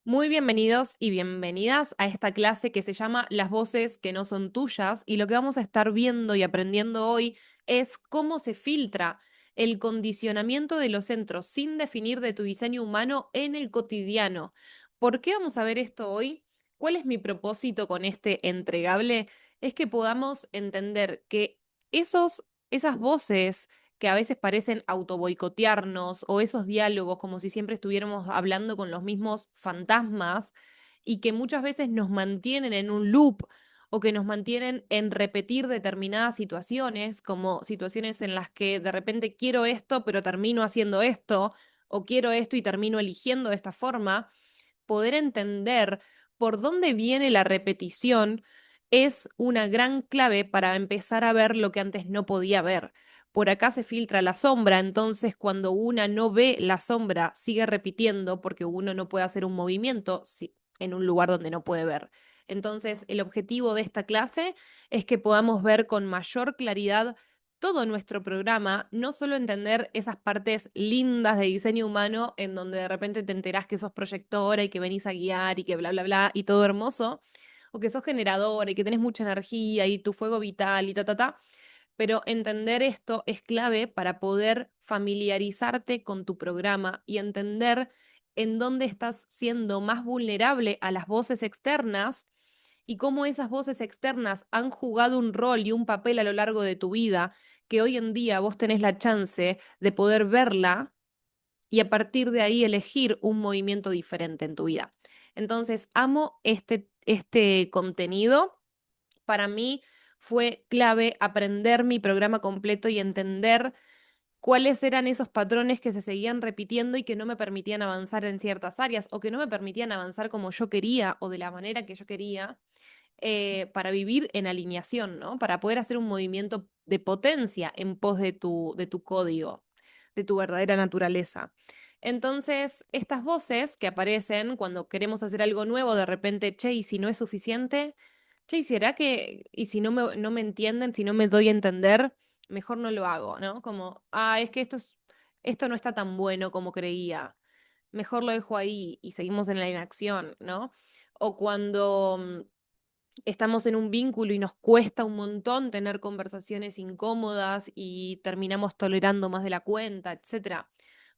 Muy bienvenidos y bienvenidas a esta clase que se llama Las voces que no son tuyas y lo que vamos a estar viendo y aprendiendo hoy es cómo se filtra el condicionamiento de los centros sin definir de tu diseño humano en el cotidiano. ¿Por qué vamos a ver esto hoy? ¿Cuál es mi propósito con este entregable? Es que podamos entender que esas voces que a veces parecen autoboicotearnos o esos diálogos como si siempre estuviéramos hablando con los mismos fantasmas y que muchas veces nos mantienen en un loop o que nos mantienen en repetir determinadas situaciones, como situaciones en las que de repente quiero esto pero termino haciendo esto, o quiero esto y termino eligiendo de esta forma. Poder entender por dónde viene la repetición es una gran clave para empezar a ver lo que antes no podía ver. Por acá se filtra la sombra, entonces cuando una no ve la sombra, sigue repitiendo porque uno no puede hacer un movimiento en un lugar donde no puede ver. Entonces, el objetivo de esta clase es que podamos ver con mayor claridad todo nuestro programa, no solo entender esas partes lindas de diseño humano en donde de repente te enterás que sos proyectora y que venís a guiar y que bla, bla, bla, y todo hermoso, o que sos generadora y que tenés mucha energía y tu fuego vital y ta, ta, ta, pero entender esto es clave para poder familiarizarte con tu programa y entender en dónde estás siendo más vulnerable a las voces externas y cómo esas voces externas han jugado un rol y un papel a lo largo de tu vida, que hoy en día vos tenés la chance de poder verla y a partir de ahí elegir un movimiento diferente en tu vida. Entonces, amo este contenido. Para mí fue clave aprender mi programa completo y entender cuáles eran esos patrones que se seguían repitiendo y que no me permitían avanzar en ciertas áreas o que no me permitían avanzar como yo quería o de la manera que yo quería para vivir en alineación, ¿no? Para poder hacer un movimiento de potencia en pos de tu código, de tu verdadera naturaleza. Entonces, estas voces que aparecen cuando queremos hacer algo nuevo, de repente, che, y si no es suficiente, che, ¿y será que, y si no me entienden, si no me doy a entender, mejor no lo hago, ¿no? Como, es que esto no está tan bueno como creía, mejor lo dejo ahí y seguimos en la inacción, ¿no? O cuando estamos en un vínculo y nos cuesta un montón tener conversaciones incómodas y terminamos tolerando más de la cuenta, etcétera.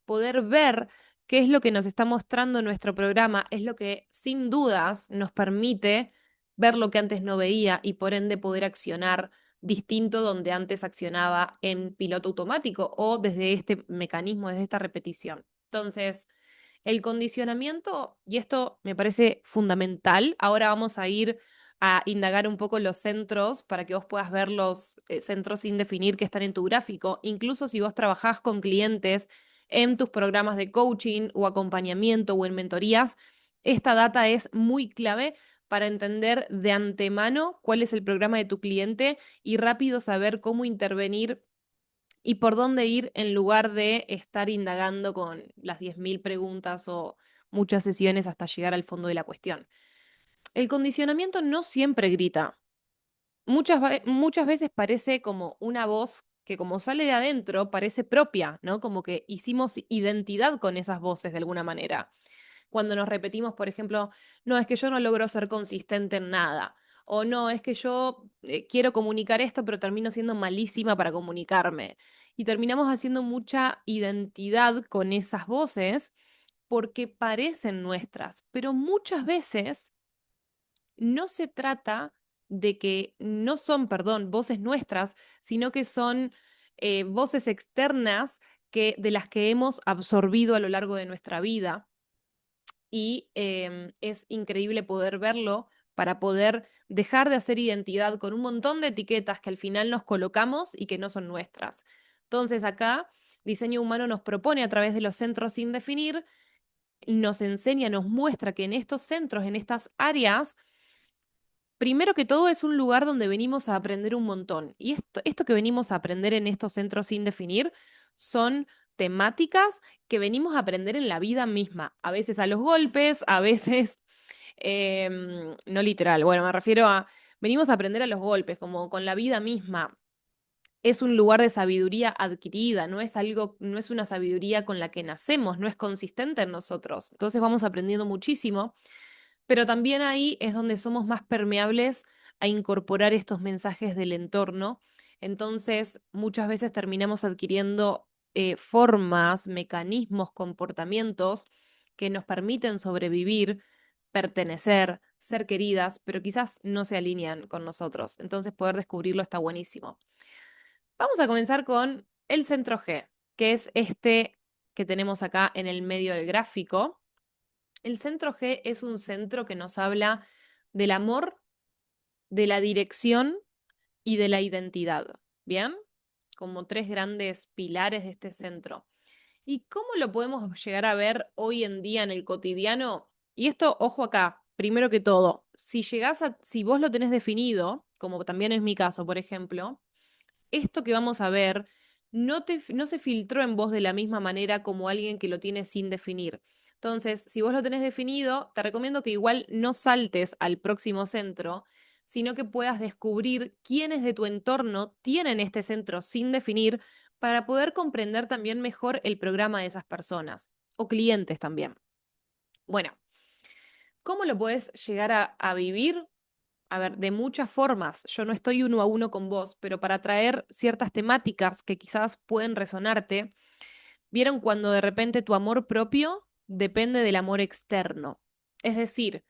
Poder ver qué es lo que nos está mostrando nuestro programa es lo que sin dudas nos permite ver lo que antes no veía y por ende poder accionar distinto donde antes accionaba en piloto automático o desde este mecanismo, desde esta repetición. Entonces, el condicionamiento, y esto me parece fundamental, ahora vamos a ir a indagar un poco los centros para que vos puedas ver los centros sin definir que están en tu gráfico, incluso si vos trabajás con clientes en tus programas de coaching o acompañamiento o en mentorías, esta data es muy clave para entender de antemano cuál es el programa de tu cliente y rápido saber cómo intervenir y por dónde ir en lugar de estar indagando con las 10.000 preguntas o muchas sesiones hasta llegar al fondo de la cuestión. El condicionamiento no siempre grita. Muchas veces parece como una voz que como sale de adentro parece propia, ¿no? Como que hicimos identidad con esas voces de alguna manera. Cuando nos repetimos, por ejemplo, no, es que yo no logro ser consistente en nada. O no, es que yo quiero comunicar esto, pero termino siendo malísima para comunicarme. Y terminamos haciendo mucha identidad con esas voces porque parecen nuestras, pero muchas veces no se trata de que no son, perdón, voces nuestras, sino que son voces externas de las que hemos absorbido a lo largo de nuestra vida y es increíble poder verlo para poder dejar de hacer identidad con un montón de etiquetas que al final nos colocamos y que no son nuestras. Entonces acá, Diseño Humano nos propone a través de los centros sin definir, nos enseña, nos muestra que en estos centros, en estas áreas, primero que todo es un lugar donde venimos a aprender un montón. Y esto que venimos a aprender en estos centros sin definir son temáticas que venimos a aprender en la vida misma. A veces a los golpes, a veces no literal. Bueno, me refiero a venimos a aprender a los golpes, como con la vida misma. es un lugar de sabiduría adquirida, no es algo, no es una sabiduría con la que nacemos, no es consistente en nosotros. Entonces vamos aprendiendo muchísimo, pero también ahí es donde somos más permeables a incorporar estos mensajes del entorno. Entonces, muchas veces terminamos adquiriendo formas, mecanismos, comportamientos que nos permiten sobrevivir, pertenecer, ser queridas, pero quizás no se alinean con nosotros. Entonces, poder descubrirlo está buenísimo. Vamos a comenzar con el centro G, que es este que tenemos acá en el medio del gráfico. El centro G es un centro que nos habla del amor, de la dirección y de la identidad. ¿Bien? Como tres grandes pilares de este centro. ¿Y cómo lo podemos llegar a ver hoy en día en el cotidiano? Y esto, ojo acá, primero que todo, si vos lo tenés definido, como también es mi caso, por ejemplo, esto que vamos a ver no se filtró en vos de la misma manera como alguien que lo tiene sin definir. Entonces, si vos lo tenés definido, te recomiendo que igual no saltes al próximo centro, sino que puedas descubrir quiénes de tu entorno tienen este centro sin definir para poder comprender también mejor el programa de esas personas o clientes también. Bueno, ¿cómo lo puedes llegar a vivir? A ver, de muchas formas. Yo no estoy uno a uno con vos, pero para traer ciertas temáticas que quizás pueden resonarte, ¿vieron cuando de repente tu amor propio depende del amor externo? Es decir,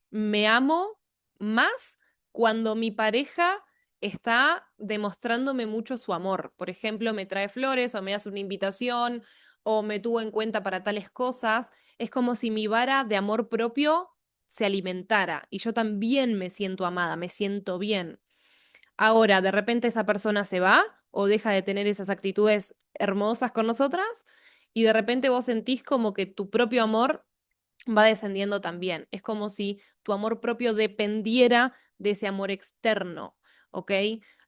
me amo más cuando mi pareja está demostrándome mucho su amor. Por ejemplo, me trae flores o me hace una invitación o me tuvo en cuenta para tales cosas. Es como si mi vara de amor propio se alimentara y yo también me siento amada, me siento bien. Ahora, de repente esa persona se va o deja de tener esas actitudes hermosas con nosotras y de repente vos sentís como que tu propio amor va descendiendo también. Es como si tu amor propio dependiera de ese amor externo, ¿ok?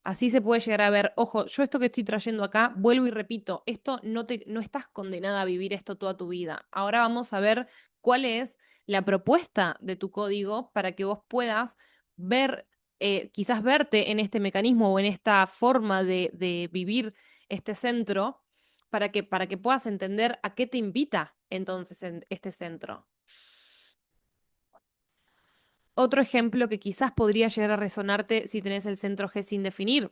Así se puede llegar a ver, ojo, yo esto que estoy trayendo acá, vuelvo y repito, esto no estás condenada a vivir esto toda tu vida. Ahora vamos a ver cuál es la propuesta de tu código para que vos puedas ver, quizás verte en este mecanismo o en esta forma de vivir este centro para que puedas entender a qué te invita entonces en este centro. Otro ejemplo que quizás podría llegar a resonarte si tenés el centro G sin definir.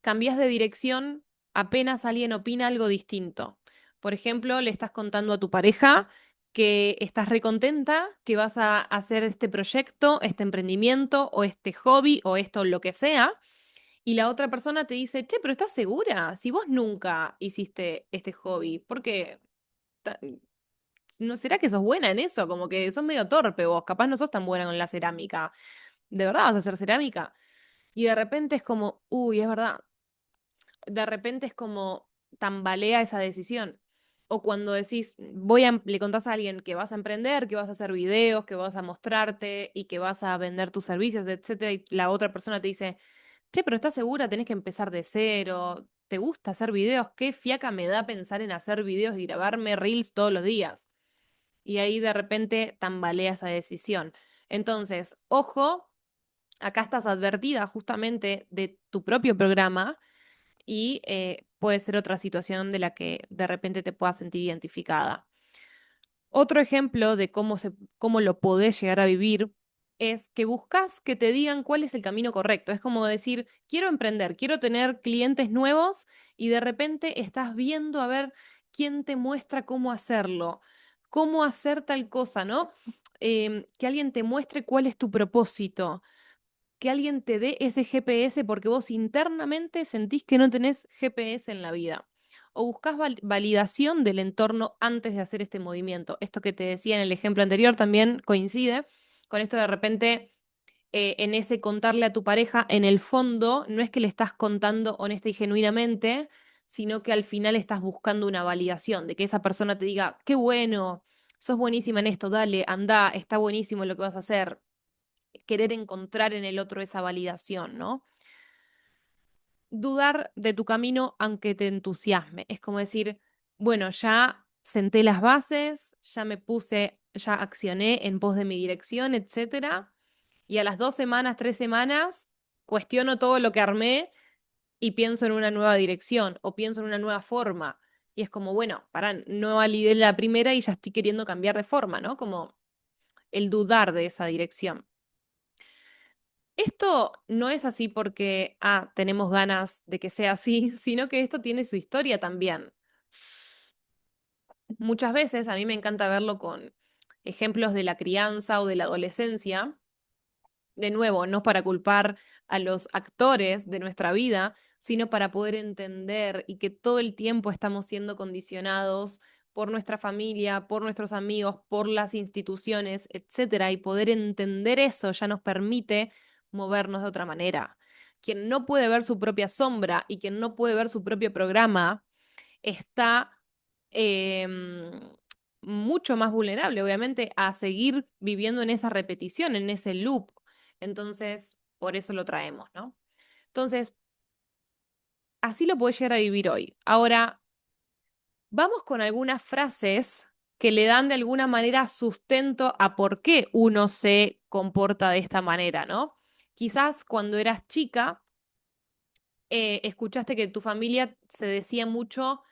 Cambias de dirección apenas alguien opina algo distinto. Por ejemplo, le estás contando a tu pareja que estás recontenta, que vas a hacer este proyecto, este emprendimiento o este hobby o esto, lo que sea, y la otra persona te dice, che, pero ¿estás segura? Si vos nunca hiciste este hobby, ¿por qué? Ta- ¿No será que sos buena en eso? Como que sos medio torpe vos, capaz no sos tan buena con la cerámica. ¿De verdad vas a hacer cerámica? Y de repente es como, uy, es verdad. De repente es como tambalea esa decisión. O cuando decís, le contás a alguien que vas a emprender, que vas a hacer videos, que vas a mostrarte y que vas a vender tus servicios, etcétera, y la otra persona te dice, che, pero ¿estás segura? Tenés que empezar de cero. ¿Te gusta hacer videos? ¿Qué fiaca me da pensar en hacer videos y grabarme reels todos los días? Y ahí de repente tambalea esa decisión. Entonces, ojo, acá estás advertida justamente de tu propio programa y puede ser otra situación de la que de repente te puedas sentir identificada. Otro ejemplo de cómo lo podés llegar a vivir es que buscas que te digan cuál es el camino correcto. Es como decir, quiero emprender, quiero tener clientes nuevos y de repente estás viendo a ver quién te muestra cómo hacerlo, cómo hacer tal cosa, ¿no? Que alguien te muestre cuál es tu propósito, que alguien te dé ese GPS porque vos internamente sentís que no tenés GPS en la vida. O buscas validación del entorno antes de hacer este movimiento. Esto que te decía en el ejemplo anterior también coincide con esto de repente en ese contarle a tu pareja, en el fondo no es que le estás contando honesta y genuinamente, sino que al final estás buscando una validación, de que esa persona te diga, qué bueno, sos buenísima en esto, dale, anda, está buenísimo lo que vas a hacer, querer encontrar en el otro esa validación, ¿no? Dudar de tu camino aunque te entusiasme. Es como decir, bueno, ya senté las bases, ya me puse, ya accioné en pos de mi dirección, etcétera. Y a las 2 semanas, 3 semanas, cuestiono todo lo que armé y pienso en una nueva dirección o pienso en una nueva forma. Y es como, bueno, para, no validé la primera y ya estoy queriendo cambiar de forma, ¿no? Como el dudar de esa dirección. Esto no es así porque, tenemos ganas de que sea así, sino que esto tiene su historia también. Muchas veces a mí me encanta verlo con ejemplos de la crianza o de la adolescencia. De nuevo, no para culpar a los actores de nuestra vida, sino para poder entender y que todo el tiempo estamos siendo condicionados por nuestra familia, por nuestros amigos, por las instituciones, etcétera, y poder entender eso ya nos permite movernos de otra manera. Quien no puede ver su propia sombra y quien no puede ver su propio programa está mucho más vulnerable, obviamente, a seguir viviendo en esa repetición, en ese loop. Entonces, por eso lo traemos, ¿no? Entonces, así lo puedes llegar a vivir hoy. Ahora, vamos con algunas frases que le dan de alguna manera sustento a por qué uno se comporta de esta manera, ¿no? Quizás cuando eras chica, escuchaste que tu familia se decía mucho,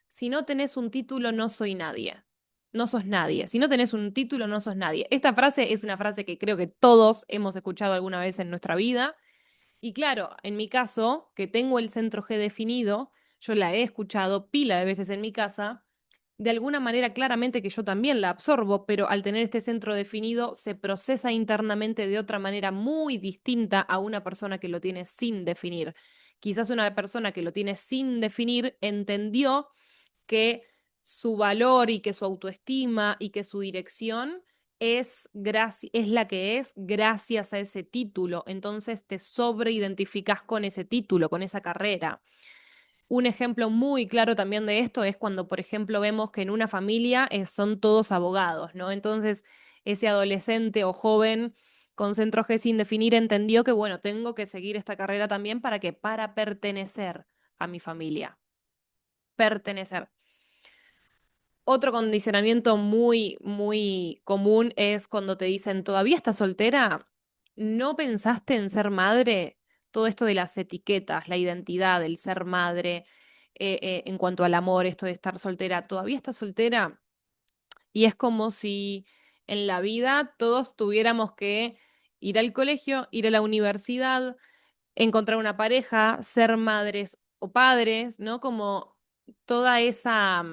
si no tenés un título, no soy nadie. No sos nadie. Si no tenés un título, no sos nadie. Esta frase es una frase que creo que todos hemos escuchado alguna vez en nuestra vida. Y claro, en mi caso, que tengo el centro G definido, yo la he escuchado pila de veces en mi casa. De alguna manera, claramente que yo también la absorbo, pero al tener este centro definido, se procesa internamente de otra manera muy distinta a una persona que lo tiene sin definir. Quizás una persona que lo tiene sin definir entendió que su valor y que su autoestima y que su dirección es la que es gracias a ese título. Entonces te sobreidentificas con ese título, con esa carrera. Un ejemplo muy claro también de esto es cuando, por ejemplo, vemos que en una familia son todos abogados, ¿no? Entonces, ese adolescente o joven con centro G sin definir entendió que, bueno, tengo que seguir esta carrera también para pertenecer a mi familia. Pertenecer. Otro condicionamiento muy, muy común es cuando te dicen, ¿todavía estás soltera? ¿No pensaste en ser madre? Todo esto de las etiquetas, la identidad, el ser madre, en cuanto al amor, esto de estar soltera, ¿todavía estás soltera? Y es como si en la vida todos tuviéramos que ir al colegio, ir a la universidad, encontrar una pareja, ser madres o padres, ¿no? Como toda esa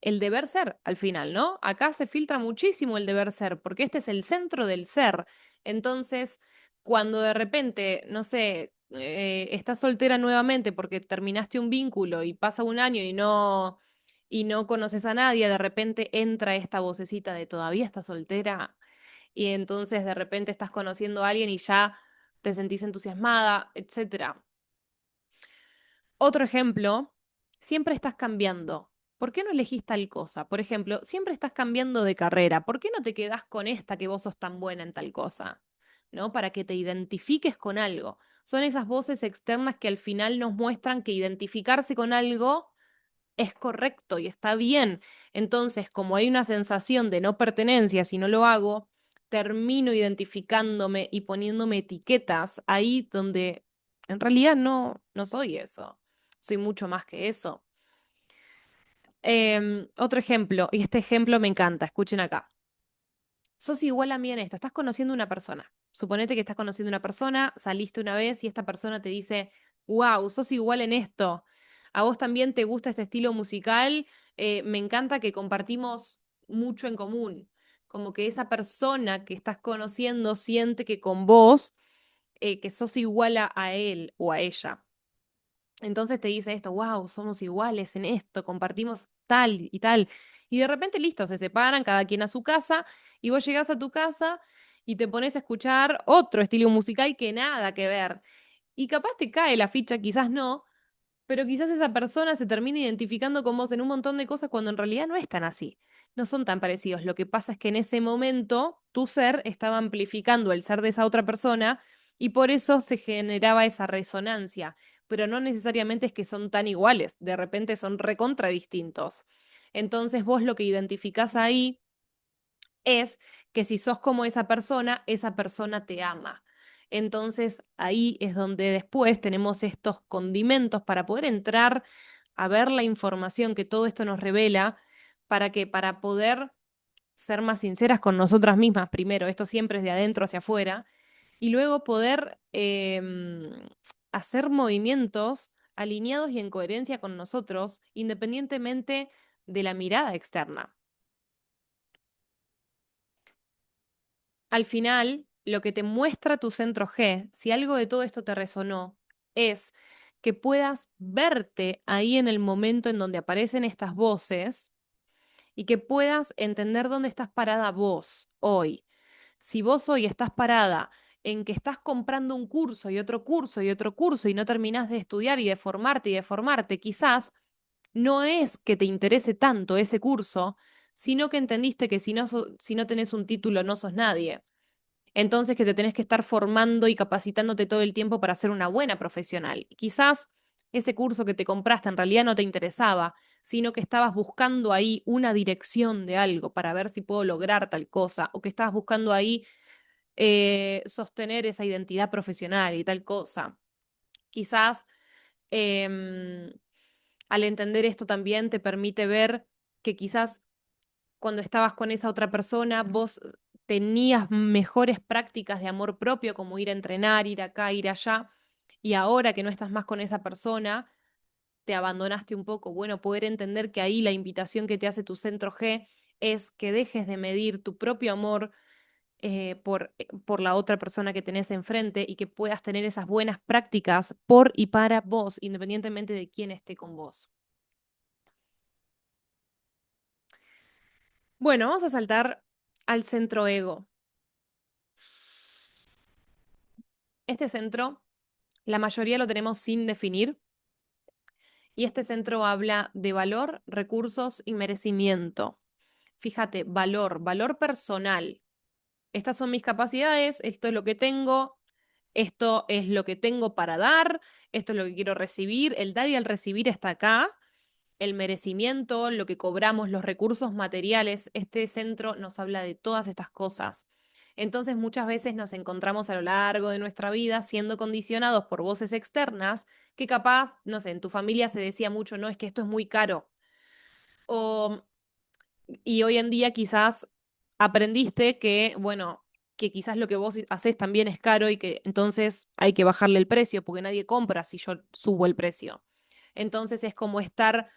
el deber ser al final, ¿no? Acá se filtra muchísimo el deber ser, porque este es el centro del ser. Entonces, cuando de repente, no sé, estás soltera nuevamente porque terminaste un vínculo y pasa un año y no conoces a nadie, de repente entra esta vocecita de todavía estás soltera y entonces de repente estás conociendo a alguien y ya te sentís entusiasmada, etcétera. Otro ejemplo, siempre estás cambiando. ¿Por qué no elegís tal cosa? Por ejemplo, siempre estás cambiando de carrera. ¿Por qué no te quedás con esta que vos sos tan buena en tal cosa? ¿No? Para que te identifiques con algo. Son esas voces externas que al final nos muestran que identificarse con algo es correcto y está bien. Entonces, como hay una sensación de no pertenencia si no lo hago, termino identificándome y poniéndome etiquetas ahí donde en realidad no soy eso. Soy mucho más que eso. Otro ejemplo, y este ejemplo me encanta, escuchen acá. Sos igual a mí en esto, estás conociendo una persona. Suponete que estás conociendo una persona, saliste una vez y esta persona te dice, wow, sos igual en esto. A vos también te gusta este estilo musical, me encanta que compartimos mucho en común. Como que esa persona que estás conociendo siente que con vos, que sos igual a él o a ella. Entonces te dice esto, wow, somos iguales en esto, compartimos tal y tal. Y de repente, listo, se separan, cada quien a su casa, y vos llegás a tu casa y te pones a escuchar otro estilo musical que nada que ver. Y capaz te cae la ficha, quizás no, pero quizás esa persona se termine identificando con vos en un montón de cosas cuando en realidad no es tan así. No son tan parecidos. Lo que pasa es que en ese momento tu ser estaba amplificando el ser de esa otra persona y por eso se generaba esa resonancia. Pero no necesariamente es que son tan iguales, de repente son recontra distintos. Entonces vos lo que identificás ahí es que si sos como esa persona te ama. Entonces ahí es donde después tenemos estos condimentos para poder entrar a ver la información que todo esto nos revela, para poder ser más sinceras con nosotras mismas primero, esto siempre es de adentro hacia afuera, y luego poder hacer movimientos alineados y en coherencia con nosotros, independientemente de la mirada externa. Al final, lo que te muestra tu centro G, si algo de todo esto te resonó, es que puedas verte ahí en el momento en donde aparecen estas voces y que puedas entender dónde estás parada vos hoy. Si vos hoy estás parada en que estás comprando un curso y otro curso y otro curso y no terminás de estudiar y de formarte, quizás no es que te interese tanto ese curso, sino que entendiste que si no tenés un título no sos nadie. Entonces que te tenés que estar formando y capacitándote todo el tiempo para ser una buena profesional. Quizás ese curso que te compraste en realidad no te interesaba, sino que estabas buscando ahí una dirección de algo para ver si puedo lograr tal cosa, o que estabas buscando ahí sostener esa identidad profesional y tal cosa. Quizás em, al entender esto también te permite ver que quizás cuando estabas con esa otra persona, vos tenías mejores prácticas de amor propio, como ir a entrenar, ir acá, ir allá, y ahora que no estás más con esa persona, te abandonaste un poco. Bueno, poder entender que ahí la invitación que te hace tu centro G es que dejes de medir tu propio amor por la otra persona que tenés enfrente y que puedas tener esas buenas prácticas por y para vos, independientemente de quién esté con vos. Bueno, vamos a saltar al centro ego. Este centro, la mayoría lo tenemos sin definir y este centro habla de valor, recursos y merecimiento. Fíjate, valor, valor personal. Estas son mis capacidades, esto es lo que tengo, esto es lo que tengo para dar, esto es lo que quiero recibir. El dar y el recibir está acá. El merecimiento, lo que cobramos, los recursos materiales, este centro nos habla de todas estas cosas. Entonces muchas veces nos encontramos a lo largo de nuestra vida siendo condicionados por voces externas que capaz, no sé, en tu familia se decía mucho, no, es que esto es muy caro. O, y hoy en día quizás aprendiste que, bueno, que quizás lo que vos haces también es caro y que entonces hay que bajarle el precio porque nadie compra si yo subo el precio. Entonces es como estar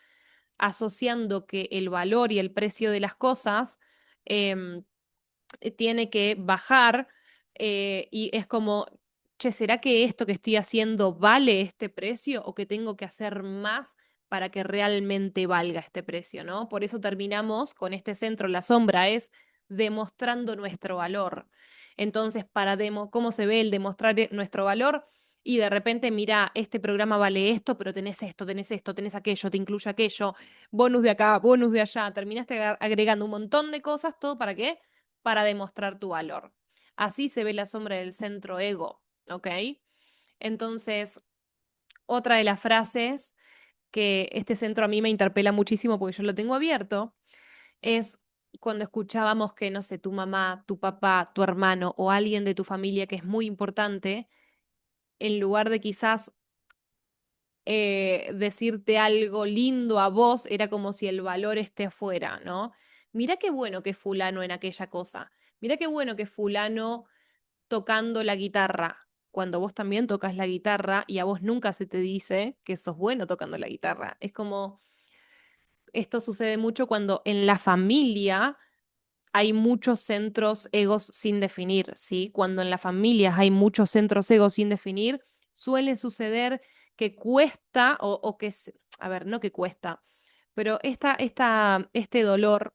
asociando que el valor y el precio de las cosas em, tiene que bajar y es como, che, ¿será que esto que estoy haciendo vale este precio o que tengo que hacer más para que realmente valga este precio, ¿no? Por eso terminamos con este centro, la sombra es demostrando nuestro valor. Entonces, ¿cómo se ve el demostrar nuestro valor? Y de repente, mira, este programa vale esto, pero tenés esto, tenés aquello, te incluye aquello, bonus de acá, bonus de allá. Terminaste agregando un montón de cosas, ¿todo para qué? Para demostrar tu valor. Así se ve la sombra del centro ego, ¿ok? Entonces, otra de las frases que este centro a mí me interpela muchísimo porque yo lo tengo abierto es cuando escuchábamos que, no sé, tu mamá, tu papá, tu hermano o alguien de tu familia que es muy importante, en lugar de quizás decirte algo lindo a vos, era como si el valor esté afuera, ¿no? Mirá qué bueno que fulano en aquella cosa. Mirá qué bueno que fulano tocando la guitarra, cuando vos también tocas la guitarra y a vos nunca se te dice que sos bueno tocando la guitarra. Es como, esto sucede mucho cuando en la familia hay muchos centros egos sin definir, ¿sí? Cuando en las familias hay muchos centros egos sin definir, suele suceder que cuesta o que, a ver, no que cuesta, pero este dolor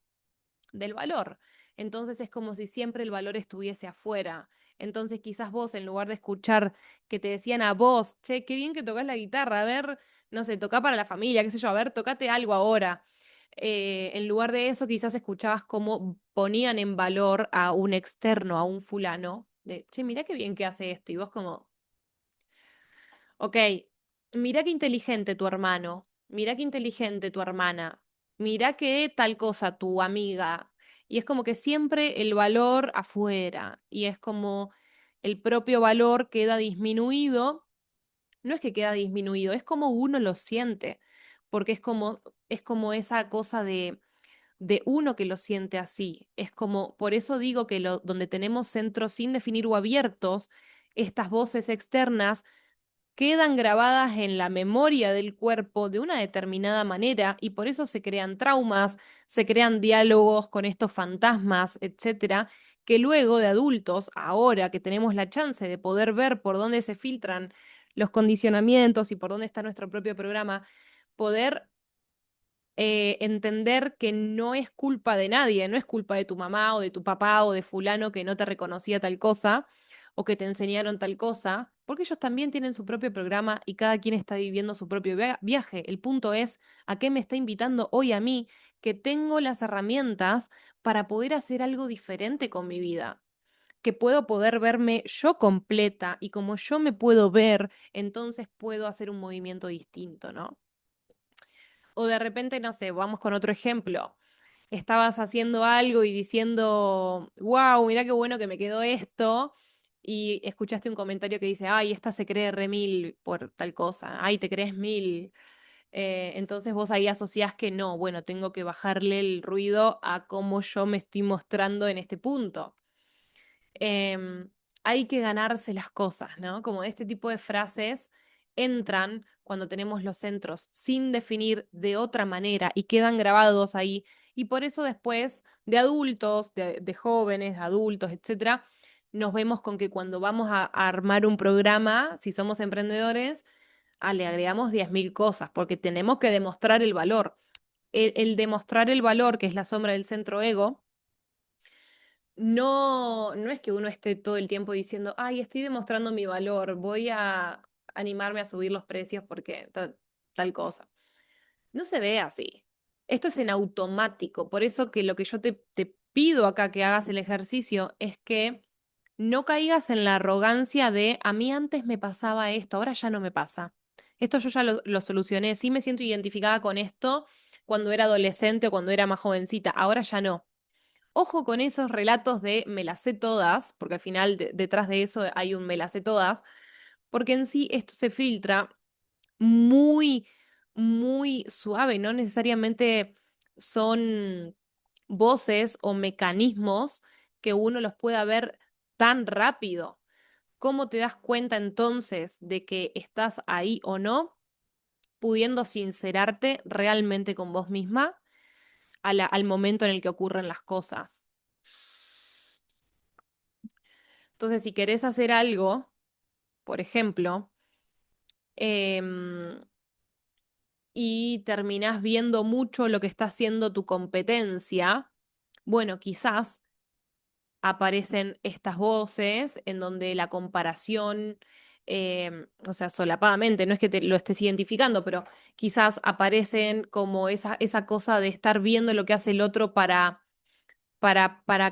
del valor. Entonces es como si siempre el valor estuviese afuera. Entonces quizás vos, en lugar de escuchar que te decían a vos, che, qué bien que tocas la guitarra, a ver, no sé, toca para la familia, qué sé yo, a ver, tocate algo ahora. En lugar de eso, quizás escuchabas cómo ponían en valor a un externo, a un fulano, de, che, mira qué bien que hace esto. Y vos como, ok, mira qué inteligente tu hermano, mira qué inteligente tu hermana, mira qué tal cosa tu amiga. Y es como que siempre el valor afuera. Y es como el propio valor queda disminuido. No es que queda disminuido, es como uno lo siente, porque es como esa cosa de uno que lo siente así. Es como, por eso digo que donde tenemos centros sin definir o abiertos, estas voces externas quedan grabadas en la memoria del cuerpo de una determinada manera y por eso se crean traumas, se crean diálogos con estos fantasmas, etcétera, que luego de adultos, ahora que tenemos la chance de poder ver por dónde se filtran los condicionamientos y por dónde está nuestro propio programa, poder entender que no es culpa de nadie, no es culpa de tu mamá o de tu papá o de fulano que no te reconocía tal cosa o que te enseñaron tal cosa, porque ellos también tienen su propio programa y cada quien está viviendo su propio viaje. El punto es a qué me está invitando hoy a mí, que tengo las herramientas para poder hacer algo diferente con mi vida, que puedo poder verme yo completa y como yo me puedo ver, entonces puedo hacer un movimiento distinto, ¿no? O de repente, no sé, vamos con otro ejemplo. Estabas haciendo algo y diciendo, wow, mira qué bueno que me quedó esto, y escuchaste un comentario que dice, ay, esta se cree re mil por tal cosa, ay, te crees mil. Entonces vos ahí asociás que no, bueno, tengo que bajarle el ruido a cómo yo me estoy mostrando en este punto. em, Hay que ganarse las cosas, ¿no? Como este tipo de frases entran cuando tenemos los centros sin definir de otra manera y quedan grabados ahí. Y por eso después de adultos, de jóvenes, de adultos, etcétera, nos vemos con que cuando vamos a armar un programa, si somos emprendedores, le agregamos 10.000 cosas, porque tenemos que demostrar el valor. El demostrar el valor, que es la sombra del centro ego, no es que uno esté todo el tiempo diciendo, ay, estoy demostrando mi valor, voy a animarme a subir los precios porque tal cosa. No se ve así. Esto es en automático. Por eso que lo que yo te pido acá que hagas el ejercicio es que no caigas en la arrogancia de, a mí antes me pasaba esto, ahora ya no me pasa. Esto yo ya lo solucioné, sí me siento identificada con esto cuando era adolescente o cuando era más jovencita, ahora ya no. Ojo con esos relatos de me las sé todas, porque al final detrás de eso hay un me las sé todas, porque en sí esto se filtra muy, muy suave, no necesariamente son voces o mecanismos que uno los pueda ver tan rápido. ¿Cómo te das cuenta entonces de que estás ahí o no, pudiendo sincerarte realmente con vos misma al momento en el que ocurren las cosas? Entonces, si querés hacer algo, por ejemplo, em, y terminás viendo mucho lo que está haciendo tu competencia, bueno, quizás aparecen estas voces en donde la comparación, o sea, solapadamente, no es que te lo estés identificando, pero quizás aparecen como esa cosa de estar viendo lo que hace el otro para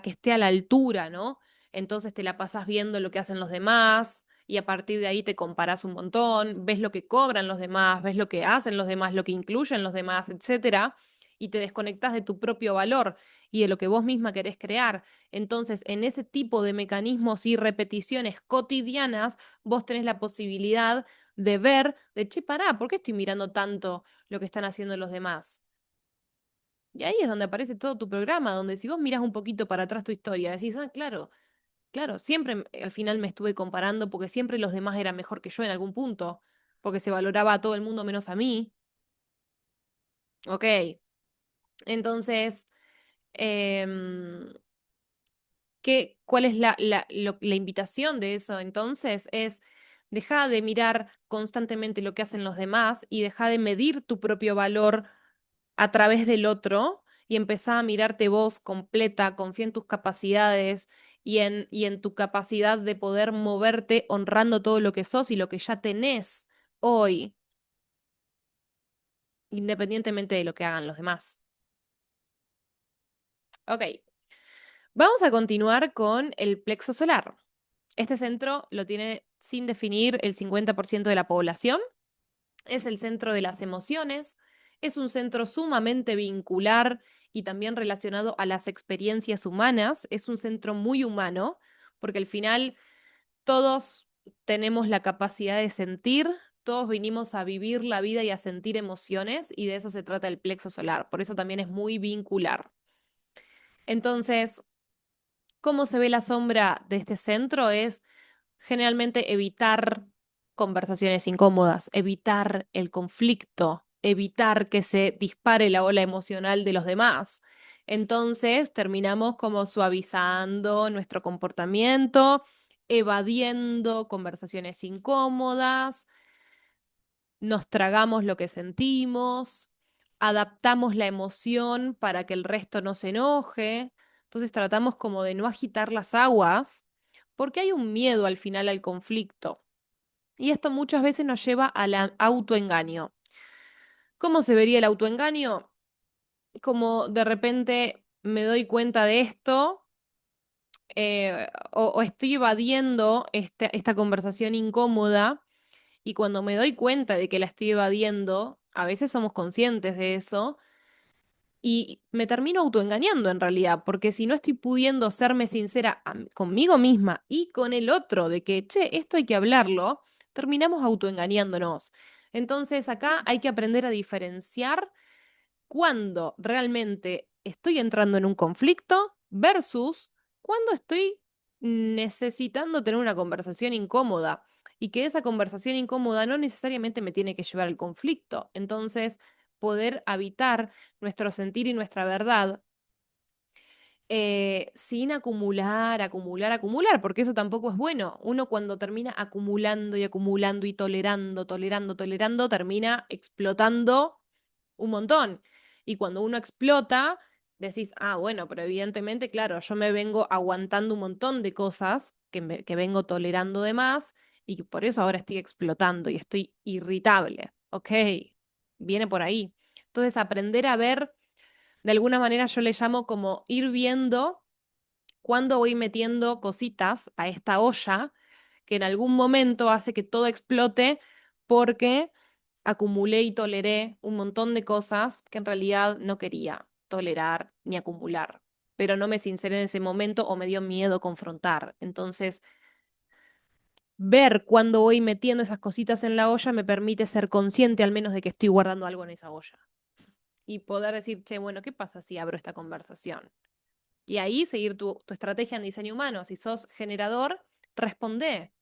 que esté a la altura, ¿no? Entonces te la pasas viendo lo que hacen los demás y a partir de ahí te comparás un montón, ves lo que cobran los demás, ves lo que hacen los demás, lo que incluyen los demás, etcétera, y te desconectás de tu propio valor y de lo que vos misma querés crear. Entonces, en ese tipo de mecanismos y repeticiones cotidianas, vos tenés la posibilidad de ver, de, che, pará, ¿por qué estoy mirando tanto lo que están haciendo los demás? Y ahí es donde aparece todo tu programa, donde si vos miras un poquito para atrás tu historia, decís, ah, claro, claro, siempre al final me estuve comparando porque siempre los demás eran mejor que yo en algún punto, porque se valoraba a todo el mundo menos a mí. Ok, entonces, em, ¿cuál es la invitación de eso? Entonces es, deja de mirar constantemente lo que hacen los demás y deja de medir tu propio valor a través del otro y empezá a mirarte vos completa, confía en tus capacidades y en tu capacidad de poder moverte honrando todo lo que sos y lo que ya tenés hoy, independientemente de lo que hagan los demás. Ok, vamos a continuar con el plexo solar. Este centro lo tiene sin definir el 50% de la población. Es el centro de las emociones, es un centro sumamente vincular y también relacionado a las experiencias humanas, es un centro muy humano, porque al final Todos tenemos la capacidad de sentir, todos vinimos a vivir la vida y a sentir emociones, y de eso se trata el plexo solar. Por eso también es muy vincular. Entonces, ¿cómo se ve la sombra de este centro? Es generalmente evitar conversaciones incómodas, evitar el conflicto, evitar que se dispare la ola emocional de los demás. Entonces terminamos como suavizando nuestro comportamiento, evadiendo conversaciones incómodas, nos tragamos lo que sentimos, adaptamos la emoción para que el resto no se enoje. Entonces tratamos como de no agitar las aguas porque hay un miedo al final al conflicto. Y esto muchas veces nos lleva al autoengaño. ¿Cómo se vería el autoengaño? Como de repente me doy cuenta de esto, o estoy evadiendo esta conversación incómoda, y cuando me doy cuenta de que la estoy evadiendo, a veces somos conscientes de eso, y me termino autoengañando en realidad, porque si no estoy pudiendo serme sincera conmigo misma y con el otro de que, che, esto hay que hablarlo, terminamos autoengañándonos. Entonces acá hay que aprender a diferenciar cuando realmente estoy entrando en un conflicto versus cuando estoy necesitando tener una conversación incómoda, y que esa conversación incómoda no necesariamente me tiene que llevar al conflicto. Entonces, poder habitar nuestro sentir y nuestra verdad, sin acumular, porque eso tampoco es bueno. Uno cuando termina acumulando y acumulando y tolerando, termina explotando un montón. Y cuando uno explota, decís, ah, bueno, pero evidentemente, claro, yo me vengo aguantando un montón de cosas que vengo tolerando de más, y que por eso ahora estoy explotando y estoy irritable. Ok, viene por ahí. Entonces, aprender a ver, de alguna manera yo le llamo como ir viendo cuándo voy metiendo cositas a esta olla que en algún momento hace que todo explote, porque acumulé y toleré un montón de cosas que en realidad no quería tolerar ni acumular, pero no me sinceré en ese momento o me dio miedo confrontar. Entonces, ver cuándo voy metiendo esas cositas en la olla me permite ser consciente al menos de que estoy guardando algo en esa olla y poder decir, che, bueno, ¿qué pasa si abro esta conversación? Y ahí seguir tu estrategia en diseño humano. Si sos generador, responde.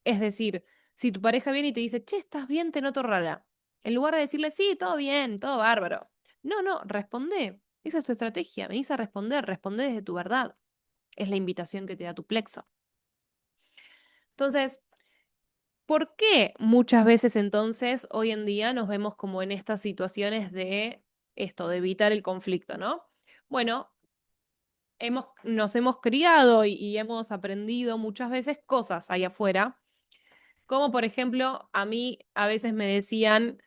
Es decir, si tu pareja viene y te dice, che, ¿estás bien? Te noto rara. En lugar de decirle, sí, todo bien, todo bárbaro. No, no, responde. Esa es tu estrategia. Venís a responder, responde desde tu verdad. Es la invitación que te da tu plexo. Entonces, ¿por qué muchas veces entonces hoy en día nos vemos como en estas situaciones de esto, de evitar el conflicto, ¿no? Bueno, nos hemos criado y hemos aprendido muchas veces cosas ahí afuera, como por ejemplo, a mí a veces me decían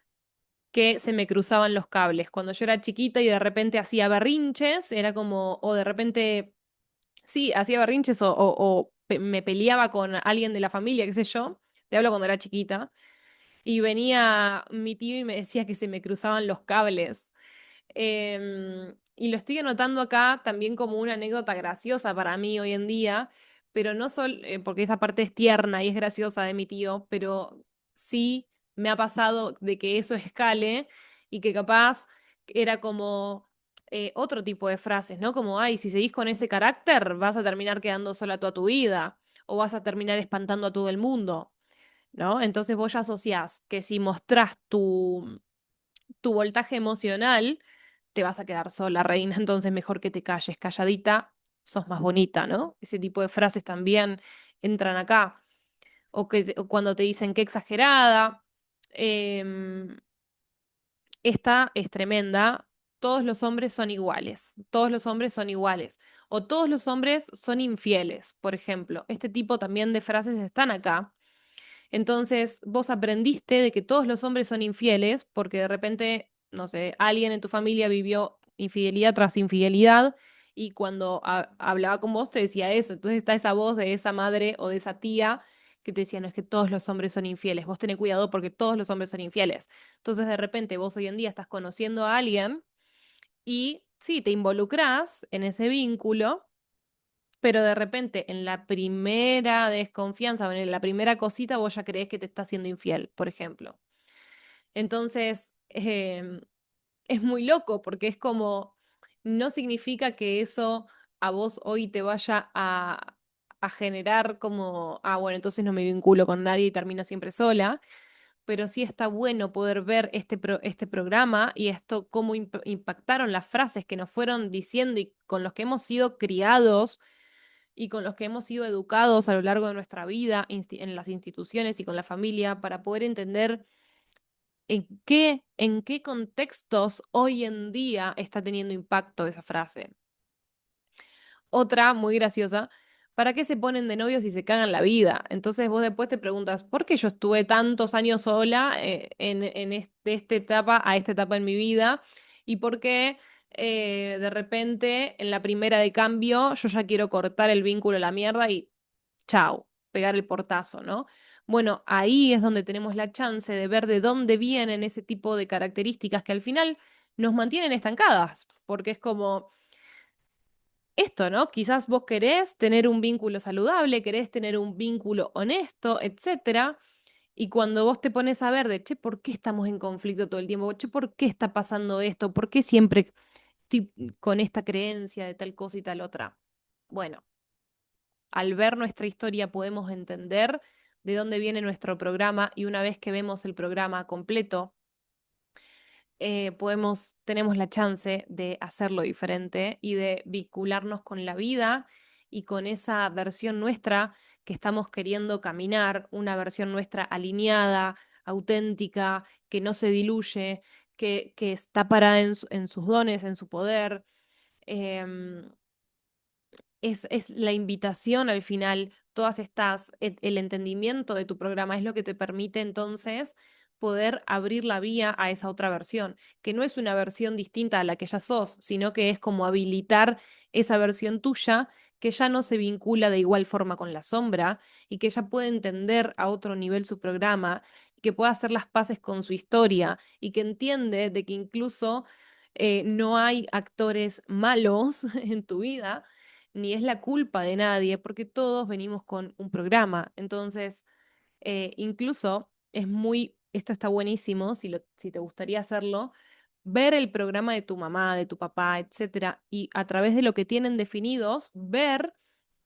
que se me cruzaban los cables. Cuando yo era chiquita y de repente hacía berrinches, era como, o de repente, sí, hacía berrinches o me peleaba con alguien de la familia, qué sé yo, te hablo cuando era chiquita, y venía mi tío y me decía que se me cruzaban los cables. Y lo estoy anotando acá también como una anécdota graciosa para mí hoy en día, pero no solo porque esa parte es tierna y es graciosa de mi tío, pero sí me ha pasado de que eso escale y que capaz era como otro tipo de frases, ¿no? Como, ay, si seguís con ese carácter, vas a terminar quedando sola toda tu vida o vas a terminar espantando a todo el mundo, ¿no? Entonces vos ya asociás que si mostrás tu voltaje emocional, te vas a quedar sola, reina, entonces mejor que te calles, calladita, sos más bonita, ¿no? Ese tipo de frases también entran acá. O cuando te dicen qué exagerada. Em, Esta es tremenda. Todos los hombres son iguales. Todos los hombres son iguales. O todos los hombres son infieles, por ejemplo. Este tipo también de frases están acá. Entonces, vos aprendiste de que todos los hombres son infieles porque de repente, no sé, alguien en tu familia vivió infidelidad tras infidelidad, y cuando hablaba con vos te decía eso. Entonces está esa voz de esa madre o de esa tía que te decía, no, es que todos los hombres son infieles, vos tenés cuidado porque todos los hombres son infieles. Entonces de repente vos hoy en día estás conociendo a alguien y sí, te involucrás en ese vínculo, pero de repente en la primera desconfianza o en la primera cosita vos ya creés que te está siendo infiel, por ejemplo. Entonces, es muy loco porque es como, no significa que eso a vos hoy te vaya a generar como, bueno, entonces no me vinculo con nadie y termino siempre sola, pero sí está bueno poder ver este programa y esto, cómo impactaron las frases que nos fueron diciendo y con los que hemos sido criados y con los que hemos sido educados a lo largo de nuestra vida en las instituciones y con la familia para poder entender en qué contextos hoy en día está teniendo impacto esa frase. Otra muy graciosa, ¿para qué se ponen de novios y se cagan la vida? Entonces vos después te preguntas, ¿por qué yo estuve tantos años sola de esta etapa a esta etapa en mi vida? ¿Y por qué de repente en la primera de cambio yo ya quiero cortar el vínculo a la mierda y chau, pegar el portazo, ¿no? Bueno, ahí es donde tenemos la chance de ver de dónde vienen ese tipo de características que al final nos mantienen estancadas, porque es como esto, ¿no? Quizás vos querés tener un vínculo saludable, querés tener un vínculo honesto, etcétera, y cuando vos te pones a ver de, che, ¿por qué estamos en conflicto todo el tiempo? Che, ¿por qué está pasando esto? ¿Por qué siempre estoy con esta creencia de tal cosa y tal otra? Bueno, al ver nuestra historia podemos entender de dónde viene nuestro programa y una vez que vemos el programa completo, tenemos la chance de hacerlo diferente y de vincularnos con la vida y con esa versión nuestra que estamos queriendo caminar, una versión nuestra alineada, auténtica, que no se diluye, que está parada en sus dones, en su poder. Em, es la invitación al final, el entendimiento de tu programa es lo que te permite entonces poder abrir la vía a esa otra versión, que no es una versión distinta a la que ya sos, sino que es como habilitar esa versión tuya que ya no se vincula de igual forma con la sombra y que ya puede entender a otro nivel su programa, y que pueda hacer las paces con su historia y que entiende de que incluso no hay actores malos en tu vida ni es la culpa de nadie, porque todos venimos con un programa. Entonces, incluso esto está buenísimo, si te gustaría hacerlo, ver el programa de tu mamá, de tu papá, etcétera, y a través de lo que tienen definidos, ver,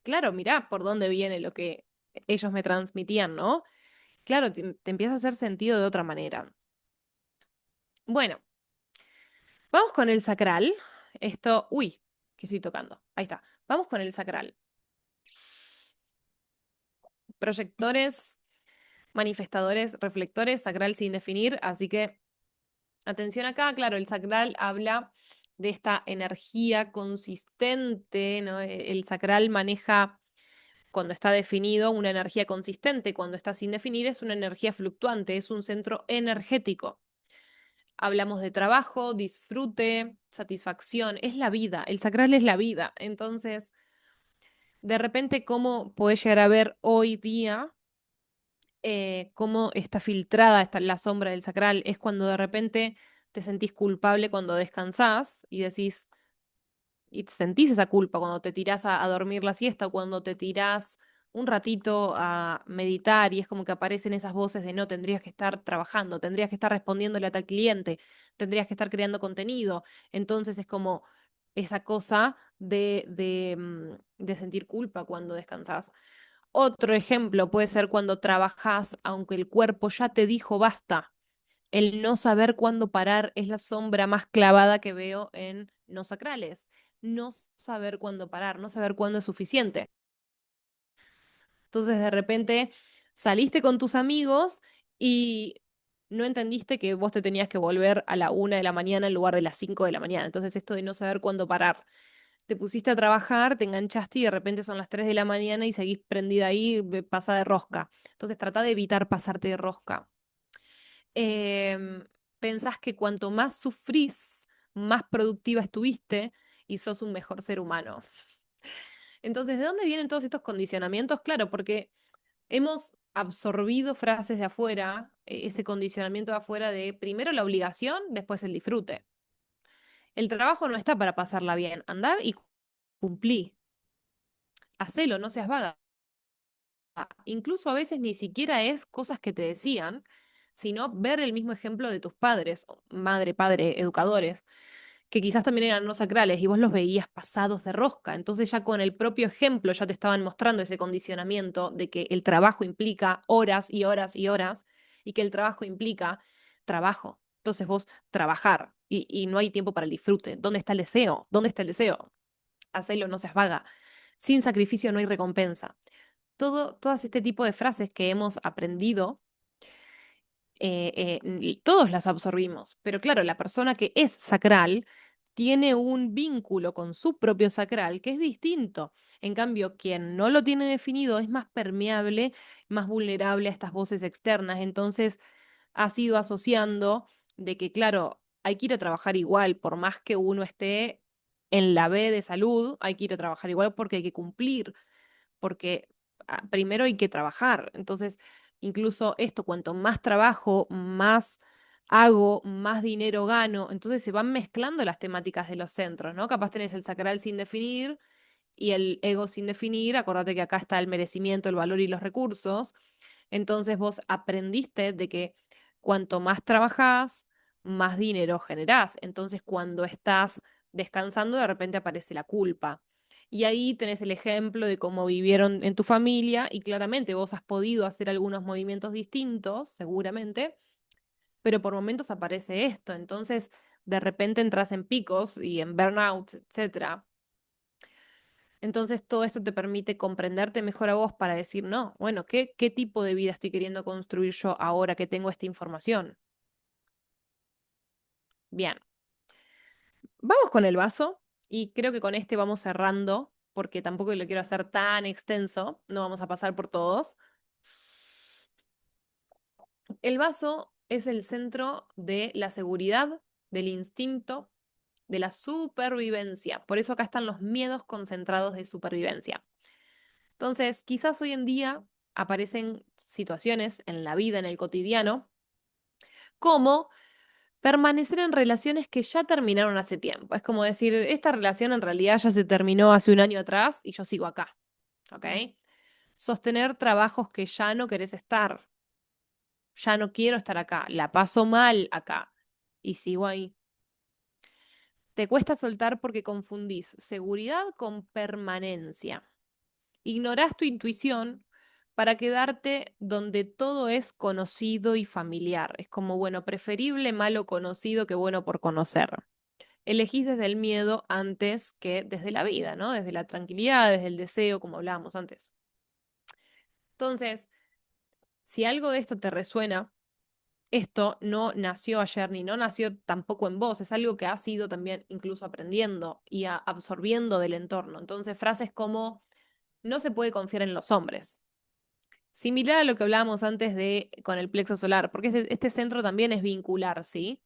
claro, mirá por dónde viene lo que ellos me transmitían, ¿no? Claro, te empieza a hacer sentido de otra manera. Bueno, vamos con el sacral. Uy, que estoy tocando. Ahí está. Vamos con el sacral. Proyectores, manifestadores, reflectores, sacral sin definir, así que atención acá, claro, el sacral habla de esta energía consistente, ¿no? El sacral maneja, cuando está definido, una energía consistente, cuando está sin definir es una energía fluctuante, es un centro energético. Hablamos de trabajo, disfrute, satisfacción, es la vida, el sacral es la vida. Entonces, de repente, ¿cómo podés llegar a ver hoy día cómo está filtrada la sombra del sacral? Es cuando de repente te sentís culpable cuando descansás y decís, y sentís esa culpa cuando te tirás a dormir la siesta o cuando te tirás un ratito a meditar y es como que aparecen esas voces de no, tendrías que estar trabajando, tendrías que estar respondiéndole a tal cliente, tendrías que estar creando contenido. Entonces es como esa cosa de sentir culpa cuando descansás. Otro ejemplo puede ser cuando trabajas, aunque el cuerpo ya te dijo basta. El no saber cuándo parar es la sombra más clavada que veo en no sacrales. No saber cuándo parar, no saber cuándo es suficiente. Entonces, de repente, saliste con tus amigos y no entendiste que vos te tenías que volver a la 1 de la mañana en lugar de las 5 de la mañana. Entonces, esto de no saber cuándo parar. Te pusiste a trabajar, te enganchaste y de repente son las 3 de la mañana y seguís prendida ahí, pasa de rosca. Entonces, trata de evitar pasarte de rosca. em, Pensás que cuanto más sufrís, más productiva estuviste y sos un mejor ser humano. Entonces, ¿de dónde vienen todos estos condicionamientos? Claro, porque hemos absorbido frases de afuera, ese condicionamiento de afuera de primero la obligación, después el disfrute. El trabajo no está para pasarla bien, andá y cumplí. hacelo, no seas vaga. Incluso a veces ni siquiera es cosas que te decían, sino ver el mismo ejemplo de tus padres, o madre, padre, educadores, que quizás también eran no sacrales y vos los veías pasados de rosca. Entonces ya con el propio ejemplo ya te estaban mostrando ese condicionamiento de que el trabajo implica horas y horas y horas y que el trabajo implica trabajo. Entonces vos trabajar y no hay tiempo para el disfrute. ¿Dónde está el deseo? ¿Dónde está el deseo? Hacelo, no seas vaga. Sin sacrificio no hay recompensa. Todas este tipo de frases que hemos aprendido, todos las absorbimos, pero claro, la persona que es sacral tiene un vínculo con su propio sacral que es distinto. En cambio, quien no lo tiene definido es más permeable, más vulnerable a estas voces externas. Entonces, has ido asociando de que, claro, hay que ir a trabajar igual, por más que uno esté en la B de salud, hay que ir a trabajar igual porque hay que cumplir porque primero hay que trabajar. Entonces, incluso esto, cuanto más trabajo, más hago, más dinero gano. Entonces se van mezclando las temáticas de los centros, ¿no? Capaz tenés el sacral sin definir y el ego sin definir. Acordate que acá está el merecimiento, el valor y los recursos. Entonces vos aprendiste de que cuanto más trabajás, más dinero generás. Entonces cuando estás descansando, de repente aparece la culpa. Y ahí tenés el ejemplo de cómo vivieron en tu familia y claramente vos has podido hacer algunos movimientos distintos, seguramente, pero por momentos aparece esto. Entonces, de repente entras en picos y en burnout, etcétera. Entonces, todo esto te permite comprenderte mejor a vos para decir, no, bueno, ¿qué tipo de vida estoy queriendo construir yo ahora que tengo esta información? Bien, vamos con el vaso y creo que con este vamos cerrando, porque tampoco lo quiero hacer tan extenso, no vamos a pasar por todos. El vaso es el centro de la seguridad, del instinto, de la supervivencia. Por eso acá están los miedos concentrados de supervivencia. Entonces, quizás hoy en día aparecen situaciones en la vida, en el cotidiano, como permanecer en relaciones que ya terminaron hace tiempo. Es como decir, esta relación en realidad ya se terminó hace un año atrás y yo sigo acá, ¿ok? Sostener trabajos que ya no querés estar, ya no quiero estar acá, la paso mal acá y sigo ahí. Te cuesta soltar porque confundís seguridad con permanencia. Ignorás tu intuición para quedarte donde todo es conocido y familiar. Es como, bueno, preferible malo conocido que bueno por conocer. Elegís desde el miedo antes que desde la vida, ¿no? Desde la tranquilidad, desde el deseo, como hablábamos antes. Entonces, si algo de esto te resuena, esto no nació ayer ni no nació tampoco en vos, es algo que has ido también incluso aprendiendo y absorbiendo del entorno. Entonces, frases como no se puede confiar en los hombres. Similar a lo que hablábamos antes de con el plexo solar, porque este centro también es vincular, ¿sí?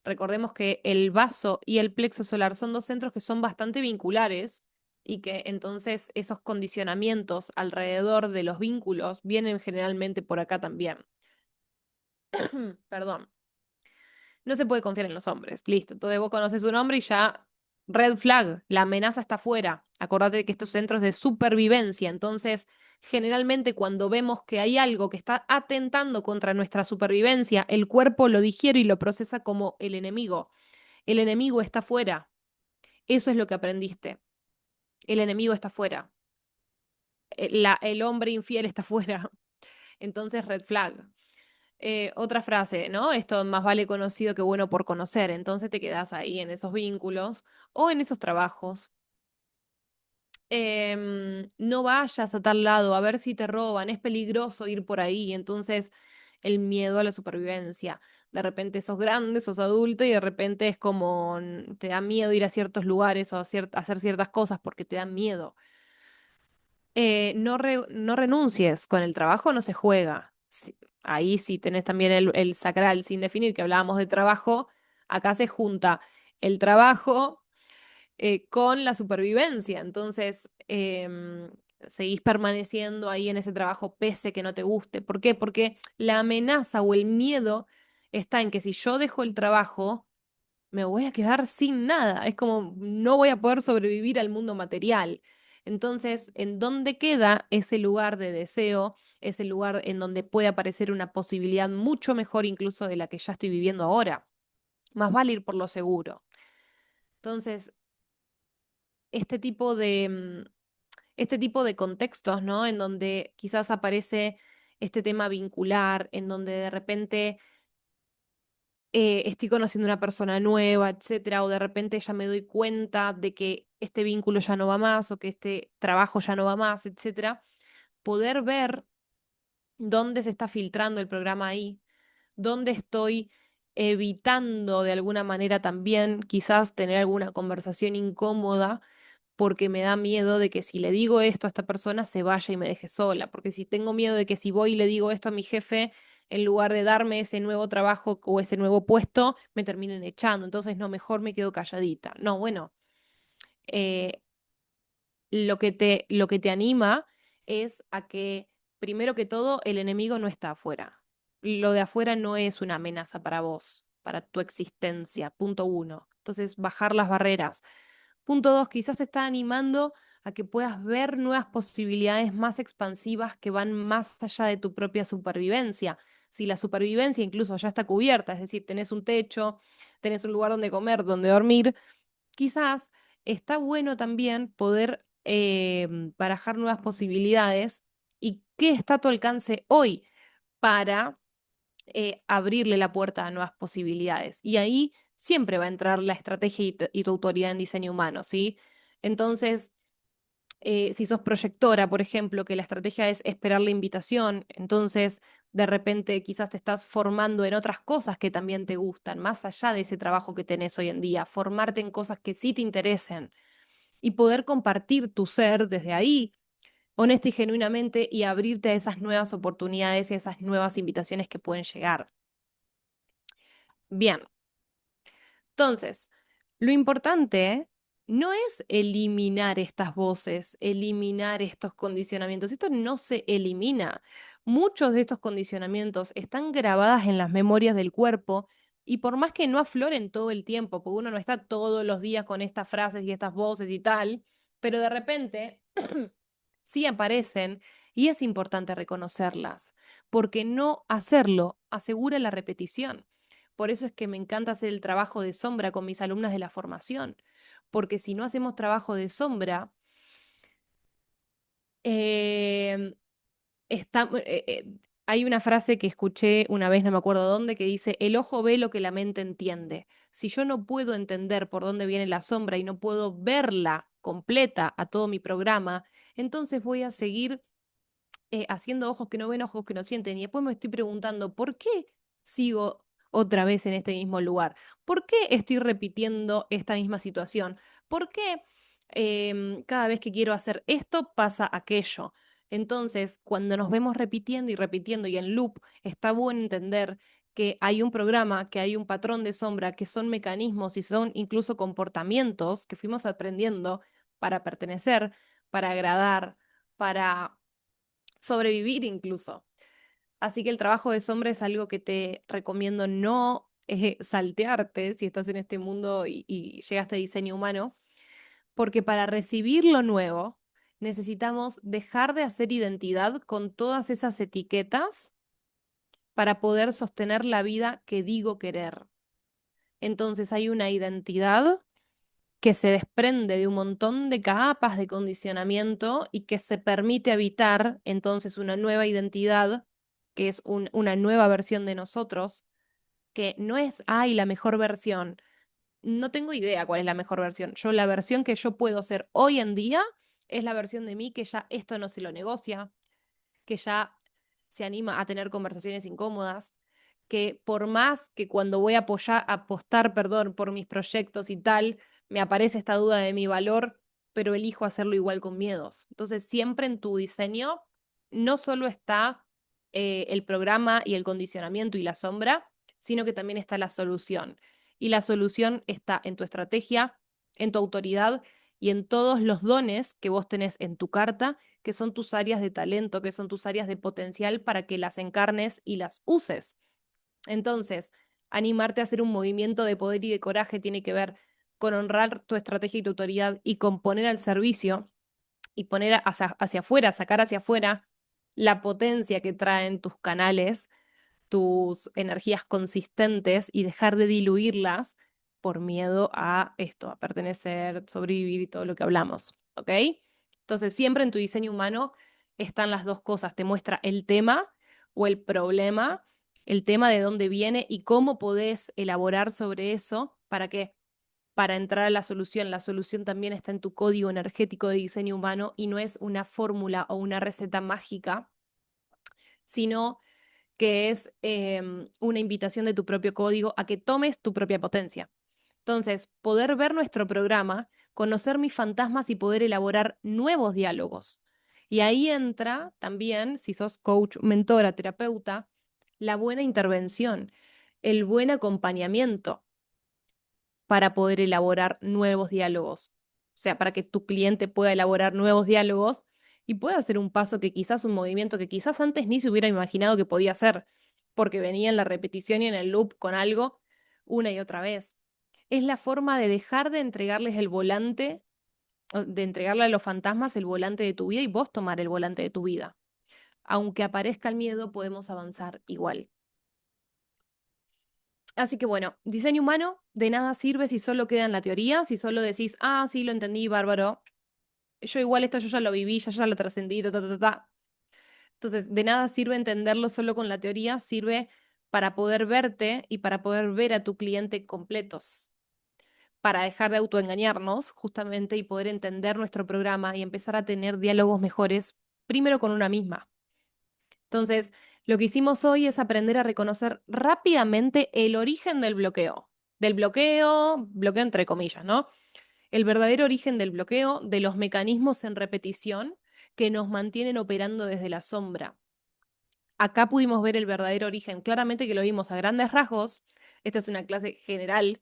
Recordemos que el vaso y el plexo solar son dos centros que son bastante vinculares y que entonces esos condicionamientos alrededor de los vínculos vienen generalmente por acá también. Perdón. No se puede confiar en los hombres. Listo. Entonces vos conoces un hombre y ya red flag, la amenaza está afuera. Acordate de que estos centros de supervivencia, entonces generalmente cuando vemos que hay algo que está atentando contra nuestra supervivencia, el cuerpo lo digiere y lo procesa como el enemigo. El enemigo está afuera. Eso es lo que aprendiste. El enemigo está afuera. El hombre infiel está afuera. Entonces, red flag. Otra frase, ¿no? Esto más vale conocido que bueno por conocer. Entonces te quedas ahí en esos vínculos o en esos trabajos. No vayas a tal lado, a ver si te roban, es peligroso ir por ahí. Entonces, el miedo a la supervivencia. De repente sos grande, sos adulto y de repente es como te da miedo ir a ciertos lugares o a hacer ciertas cosas porque te dan miedo. No renuncies, con el trabajo no se juega. Ahí sí tenés también el sacral sin definir, que hablábamos de trabajo, acá se junta el trabajo con la supervivencia. Entonces, seguís permaneciendo ahí en ese trabajo pese que no te guste. ¿Por qué? Porque la amenaza o el miedo está en que si yo dejo el trabajo, me voy a quedar sin nada. Es como no voy a poder sobrevivir al mundo material. Entonces, ¿en dónde queda ese lugar de deseo, ese lugar en donde puede aparecer una posibilidad mucho mejor incluso de la que ya estoy viviendo ahora? Más vale ir por lo seguro. Entonces, este tipo de, este tipo de contextos, ¿no? En donde quizás aparece este tema vincular, en donde de repente estoy conociendo una persona nueva, etcétera, o de repente ya me doy cuenta de que este vínculo ya no va más o que este trabajo ya no va más, etcétera, poder ver dónde se está filtrando el programa ahí, dónde estoy evitando de alguna manera también quizás tener alguna conversación incómoda porque me da miedo de que si le digo esto a esta persona se vaya y me deje sola, porque si tengo miedo de que si voy y le digo esto a mi jefe, en lugar de darme ese nuevo trabajo o ese nuevo puesto, me terminen echando, entonces no, mejor me quedo calladita. No, bueno, eh, lo que te anima es a que, primero que todo, el enemigo no está afuera. Lo de afuera no es una amenaza para vos, para tu existencia, punto uno. Entonces, bajar las barreras. Punto dos, quizás te está animando a que puedas ver nuevas posibilidades más expansivas que van más allá de tu propia supervivencia. Si la supervivencia incluso ya está cubierta, es decir, tenés un techo, tenés un lugar donde comer, donde dormir, quizás está bueno también poder barajar nuevas posibilidades y qué está a tu alcance hoy para abrirle la puerta a nuevas posibilidades. Y ahí siempre va a entrar la estrategia y tu autoridad en diseño humano, ¿sí? Entonces, si sos proyectora, por ejemplo, que la estrategia es esperar la invitación, entonces de repente quizás te estás formando en otras cosas que también te gustan, más allá de ese trabajo que tenés hoy en día, formarte en cosas que sí te interesen y poder compartir tu ser desde ahí, honesta y genuinamente, y abrirte a esas nuevas oportunidades y a esas nuevas invitaciones que pueden llegar. Bien, entonces, lo importante no es eliminar estas voces, eliminar estos condicionamientos. Esto no se elimina. Muchos de estos condicionamientos están grabadas en las memorias del cuerpo y por más que no afloren todo el tiempo, porque uno no está todos los días con estas frases y estas voces y tal, pero de repente sí aparecen y es importante reconocerlas, porque no hacerlo asegura la repetición. Por eso es que me encanta hacer el trabajo de sombra con mis alumnas de la formación, porque si no hacemos trabajo de sombra, eh, hay una frase que escuché una vez, no me acuerdo dónde, que dice, el ojo ve lo que la mente entiende. Si yo no puedo entender por dónde viene la sombra y no puedo verla completa a todo mi programa, entonces voy a seguir haciendo ojos que no ven, ojos que no sienten. Y después me estoy preguntando, ¿por qué sigo otra vez en este mismo lugar? ¿Por qué estoy repitiendo esta misma situación? ¿Por qué cada vez que quiero hacer esto pasa aquello? Entonces, cuando nos vemos repitiendo y repitiendo y en loop, está bueno entender que hay un programa, que hay un patrón de sombra, que son mecanismos y son incluso comportamientos que fuimos aprendiendo para pertenecer, para agradar, para sobrevivir incluso. Así que el trabajo de sombra es algo que te recomiendo no saltearte si estás en este mundo y llegaste a diseño humano, porque para recibir lo nuevo necesitamos dejar de hacer identidad con todas esas etiquetas para poder sostener la vida que digo querer. Entonces hay una identidad que se desprende de un montón de capas de condicionamiento y que se permite habitar entonces una nueva identidad, que es una nueva versión de nosotros, que no es, ay, la mejor versión. No tengo idea cuál es la mejor versión. Yo, la versión que yo puedo ser hoy en día es la versión de mí que ya esto no se lo negocia, que ya se anima a tener conversaciones incómodas, que por más que cuando voy a apostar, perdón, por mis proyectos y tal, me aparece esta duda de mi valor, pero elijo hacerlo igual con miedos. Entonces, siempre en tu diseño no solo está el programa y el condicionamiento y la sombra, sino que también está la solución. Y la solución está en tu estrategia, en tu autoridad y en todos los dones que vos tenés en tu carta, que son tus áreas de talento, que son tus áreas de potencial para que las encarnes y las uses. Entonces, animarte a hacer un movimiento de poder y de coraje tiene que ver con honrar tu estrategia y tu autoridad y con poner al servicio y poner hacia afuera, sacar hacia afuera la potencia que traen tus canales, tus energías consistentes y dejar de diluirlas por miedo a esto, a pertenecer, sobrevivir y todo lo que hablamos, ¿ok? Entonces, siempre en tu diseño humano están las dos cosas, te muestra el tema o el problema, el tema de dónde viene y cómo podés elaborar sobre eso para que para entrar a la solución. La solución también está en tu código energético de diseño humano y no es una fórmula o una receta mágica, sino que es una invitación de tu propio código a que tomes tu propia potencia. Entonces, poder ver nuestro programa, conocer mis fantasmas y poder elaborar nuevos diálogos. Y ahí entra también, si sos coach, mentora, terapeuta, la buena intervención, el buen acompañamiento para poder elaborar nuevos diálogos. O sea, para que tu cliente pueda elaborar nuevos diálogos y pueda hacer un paso que quizás, un movimiento que quizás antes ni se hubiera imaginado que podía hacer, porque venía en la repetición y en el loop con algo una y otra vez. Es la forma de dejar de entregarles el volante, de entregarle a los fantasmas el volante de tu vida y vos tomar el volante de tu vida. Aunque aparezca el miedo, podemos avanzar igual. Así que bueno, diseño humano de nada sirve si solo queda en la teoría, si solo decís, ah, sí, lo entendí, bárbaro. Yo igual esto yo ya lo viví, ya lo trascendí, ta, ta, ta, ta. Entonces, de nada sirve entenderlo solo con la teoría, sirve para poder verte y para poder ver a tu cliente completos, para dejar de autoengañarnos justamente y poder entender nuestro programa y empezar a tener diálogos mejores, primero con una misma. Entonces, lo que hicimos hoy es aprender a reconocer rápidamente el origen del bloqueo, bloqueo entre comillas, ¿no? El verdadero origen del bloqueo, de los mecanismos en repetición que nos mantienen operando desde la sombra. Acá pudimos ver el verdadero origen, claramente que lo vimos a grandes rasgos. Esta es una clase general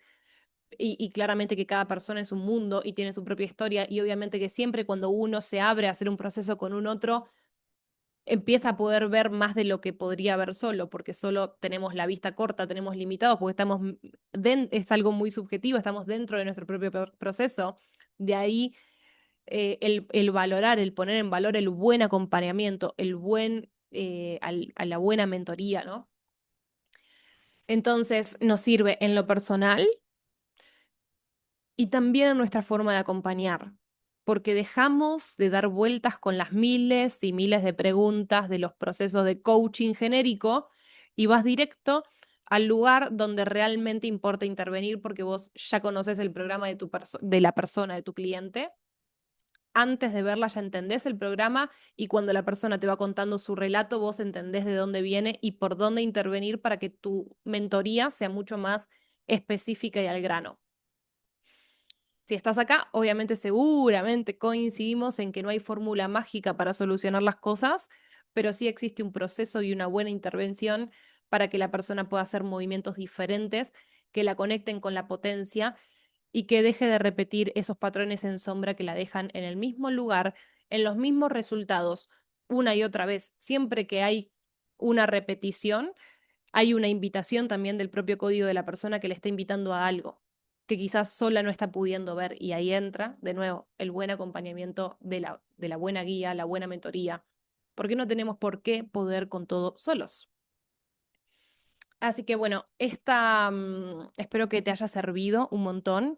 y claramente que cada persona es un mundo y tiene su propia historia y obviamente que siempre cuando uno se abre a hacer un proceso con un otro, empieza a poder ver más de lo que podría ver solo, porque solo tenemos la vista corta, tenemos limitados, porque es algo muy subjetivo, estamos dentro de nuestro propio proceso. De ahí el valorar, el poner en valor el buen acompañamiento, a la buena mentoría, ¿no? Entonces nos sirve en lo personal y también en nuestra forma de acompañar, porque dejamos de dar vueltas con las miles y miles de preguntas de los procesos de coaching genérico y vas directo al lugar donde realmente importa intervenir porque vos ya conoces el programa de la persona, de tu cliente. Antes de verla ya entendés el programa y cuando la persona te va contando su relato, vos entendés de dónde viene y por dónde intervenir para que tu mentoría sea mucho más específica y al grano. Si estás acá, obviamente seguramente coincidimos en que no hay fórmula mágica para solucionar las cosas, pero sí existe un proceso y una buena intervención para que la persona pueda hacer movimientos diferentes que la conecten con la potencia y que deje de repetir esos patrones en sombra que la dejan en el mismo lugar, en los mismos resultados, una y otra vez. Siempre que hay una repetición, hay una invitación también del propio código de la persona que le está invitando a algo que quizás sola no está pudiendo ver y ahí entra, de nuevo, el buen acompañamiento de la buena guía, la buena mentoría, porque no tenemos por qué poder con todo solos. Así que bueno, espero que te haya servido un montón.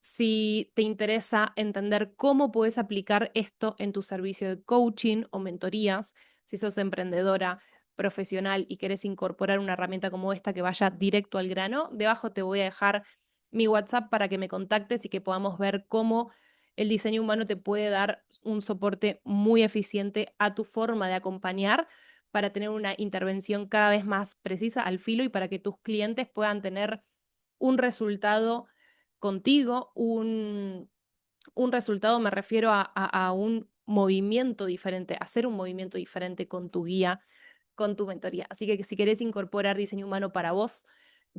Si te interesa entender cómo puedes aplicar esto en tu servicio de coaching o mentorías, si sos emprendedora, profesional y querés incorporar una herramienta como esta que vaya directo al grano, debajo te voy a dejar mi WhatsApp para que me contactes y que podamos ver cómo el diseño humano te puede dar un soporte muy eficiente a tu forma de acompañar para tener una intervención cada vez más precisa al filo y para que tus clientes puedan tener un resultado contigo, un resultado, me refiero a un movimiento diferente, hacer un movimiento diferente con tu guía, con tu mentoría. Así que si querés incorporar diseño humano para vos,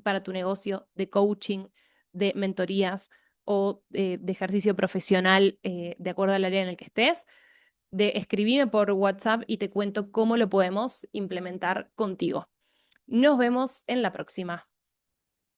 para tu negocio de coaching, de mentorías o de ejercicio profesional, de acuerdo al área en el que estés, escribime por WhatsApp y te cuento cómo lo podemos implementar contigo. Nos vemos en la próxima.